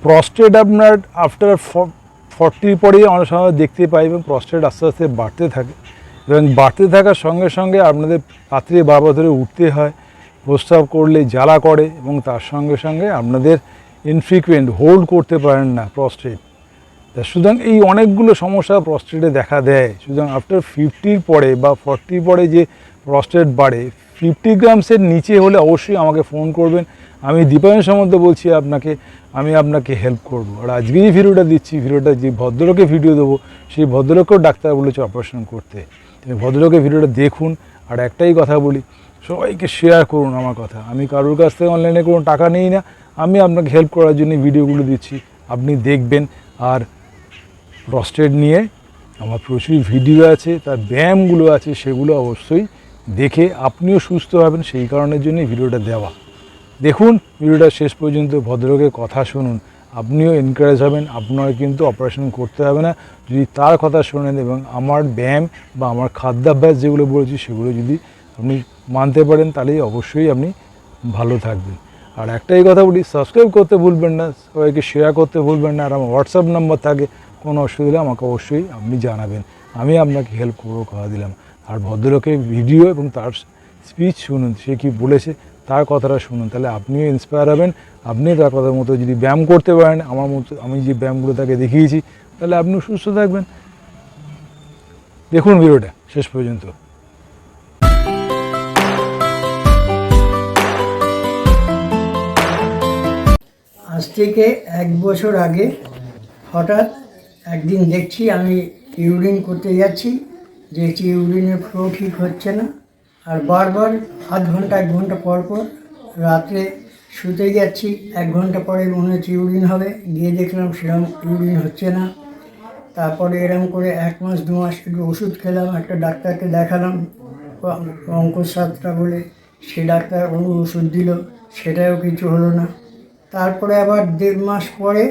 Prostate আপনার after 40 পরেই অনেক সময় দেখতে পাই এবং প্রস্টেট আস্তে আস্তে বাড়তে থাকে এবং বাড়তে থাকার সঙ্গে সঙ্গে আপনাদের রাত্রে বারবার ধরে উঠতে হয়, প্রস্রাব করলে জ্বালা করে এবং তার সঙ্গে সঙ্গে আপনাদের ইনফ্রিকুয়েন্ট হোল্ড করতে পারেন না প্রস্টেট। তা সুতরাং এই অনেকগুলো সমস্যা প্রস্টেটে দেখা দেয়। সুতরাং আফটার 50 পরে বা 40 পরে যে প্রস্টেট বাড়ে, 50 গ্রামসের নিচে হলে অবশ্যই আমাকে ফোন করবেন। আমি দীপায়ন সামন্ত বলছি আমি আপনাকে হেল্প করব। আর আজকে যে ভিডিওটা দিচ্ছি, ভিডিওটা যে ভদ্রলোকে ভিডিও দেবো সেই ভদ্রলোকেও ডাক্তার বলেছে অপারেশন করতে। তুমি ভদ্রলোকে ভিডিওটা দেখুন। আর একটাই কথা বলি, সবাইকে শেয়ার করুন আমার কথা। আমি কারোর কাছ থেকে অনলাইনে কোনো টাকা নিই না, আমি আপনাকে হেল্প করার জন্য ভিডিওগুলো দিচ্ছি, আপনি দেখবেন। আর প্রস্টেট নিয়ে আমার প্রচুর ভিডিও আছে, তার ব্যায়ামগুলো আছে, সেগুলো অবশ্যই দেখে আপনিও সুস্থ হবেন, সেই কারণের জন্যই ভিডিওটা দেওয়া। দেখুন ভিডিওটা শেষ পর্যন্ত, ভদ্রলোকের কথা শুনুন, আপনিও এনকারেজ হবেন। আপনার কিন্তু অপারেশন করতে হবে না যদি তার কথা শোনেন এবং আমার ব্যায়াম বা আমার খাদ্যাভ্যাস যেগুলো বলেছি সেগুলো যদি আপনি মানতে পারেন, তাহলেই অবশ্যই আপনি ভালো থাকবেন। আর একটাই কথা বলি, সাবস্ক্রাইব করতে ভুলবেন না, সবাইকে শেয়ার করতে ভুলবেন না। আর আমার হোয়াটসঅ্যাপ নাম্বার থাকে, কোনো অসুবিধা আমাকে অবশ্যই আপনি জানাবেন, আমি আপনাকে হেল্প করবো, কথা দিলাম। আর ভদ্রলোকের ভিডিও এবং তার স্পিচ শুনুন, সে কী বলেছে তার কথাটা শুনুন, তাহলে আপনিও ইন্সপায়ার হবেন। আপনি তার কথার মতো যদি ব্যায়াম করতে পারেন, আমার মতো আমি যে ব্যায়ামগুলো তাকে দেখিয়েছি, তাহলে আপনিও সুস্থ থাকবেন। দেখুন ভিডিওটা শেষ পর্যন্ত। আজ থেকে 1 বছর আগে হঠাৎ একদিন দেখছি আমি ইউরিন করতে যাচ্ছি, যে ইউরিনের ফ্লো ঠিক হচ্ছে না, আর বারবার আধ ঘন্টা 1 ঘন্টা পর পর রাত্রে শুতে যাচ্ছি, 1 ঘন্টা পরে মনে হচ্ছে ইউরিন হবে, গিয়ে দেখলাম সেরকম ইউরিন হচ্ছে না। তারপরে এরকম করে 1 মাস 2 মাস একটু ওষুধ খেলাম, একটা ডাক্তারকে দেখালাম অঙ্কুশ সাতটা বলে, সে ডাক্তার ওষুধ দিল, সেটাও কিছু হলো না। তারপরে আবার 1.5 মাস পরে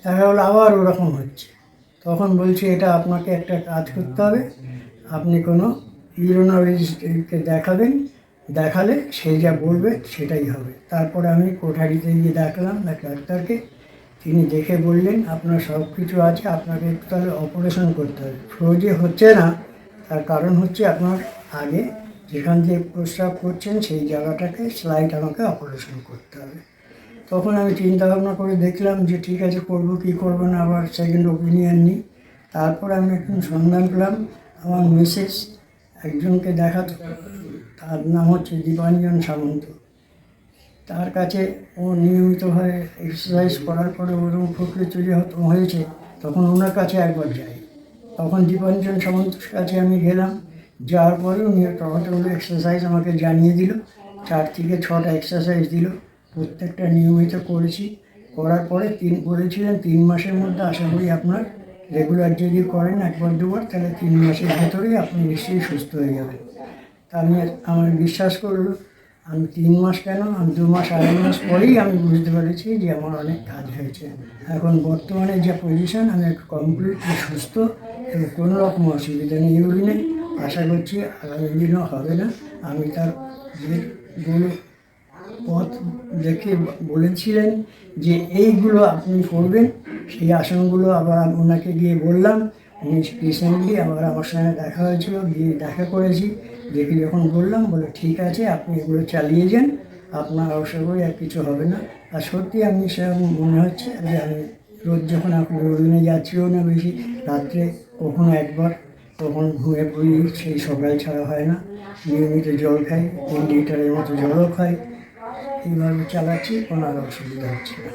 দেখা হলো আবার ওরকম হচ্ছে। তখন বলছে এটা আপনাকে একটা কাজ করতে হবে, আপনি কোনো ইউরোলজিস্টকে দেখাবেন, দেখালে সেই যা বলবে সেটাই হবে। তারপরে আমি কোঠারিতে গিয়ে দেখলাম ডাক্তারকে, তিনি দেখে বললেন আপনার সব কিছু আছে, আপনাকে তাহলে অপারেশন করতে হবে। ফ্লো যে হচ্ছে না তার কারণ হচ্ছে আপনার আগে যেখান থেকে প্রস্রাব করছেন সেই জায়গাটাকে স্লাইড আমাকে অপারেশন করতে হবে। তখন আমি চিন্তা ভাবনা করে দেখলাম যে ঠিক আছে, করবো কি করবো না, আবার সেকেন্ড ওপিনিয়ন নিই। তারপর আমি একটু সন্ধান পেলাম, আমার মিসেস একজনকে দেখাতো, তার নাম হচ্ছে দীপাঞ্জন সামন্ত। তার কাছে ও নিয়মিতভাবে এক্সারসাইজ করার পরে ওরকম প্রকৃতি হয়েছে, তখন ওনার কাছে একবার যাই। তখন দীপাঞ্জন সামন্তের কাছে আমি গেলাম, যাওয়ার পরে উনি কতগুলো এক্সারসাইজ আমাকে জানিয়ে দিল, 4 থেকে 6টা এক্সারসাইজ দিল, প্রত্যেকটা নিয়মিত করেছি। করার পরে বলেছিলেন 3 মাসের মধ্যে আশা করি আপনার রেগুলার যদি করেন 1বার 2বার, তাহলে 3 মাসের ভেতরেই আপনি নিশ্চয়ই সুস্থ হয়ে যাবেন। তা আমার বিশ্বাস করলো। আমি 3 মাস কেন, আমি 2 মাস 2.5 মাস পরেই আমি বুঝতে পেরেছি যে আমার অনেক কাজ হয়েছে। এখন বর্তমানে যে পজিশন, আমি কমপ্লিটলি সুস্থ এবং কোনো রকম অসুবিধা নেই ইউরিনে। আশা করছি আগামী দিনও হবে না। আমি তার যেগুলো পথ দেখে বলেছিলেন যে এইগুলো আপনি করবেন, সেই আসনগুলো আবার ওনাকে গিয়ে বললাম। উনি রিসেন্টলি আমার সঙ্গে দেখা হয়েছিল, গিয়ে দেখা করেছি, দেখে যখন বললাম, বলে ঠিক আছে আপনি এগুলো চালিয়ে যান, আপনার আশা করি আর কিছু হবে না। আর সত্যি আমি সেরকম মনে হচ্ছে যে আমি রোজ যখন আপনি রোদিনে যাচ্ছিও না বেশি, রাত্রে কখনো একবার, তখন ঘুমিয়ে পড়ি, সেই সকাল ছাড়া হয় না। নিয়মিত জল খাই, 3 লিটারের মতো জলও খাই, এইভাবে চালাচ্ছি, কোনো আর অসুবিধা হচ্ছে না।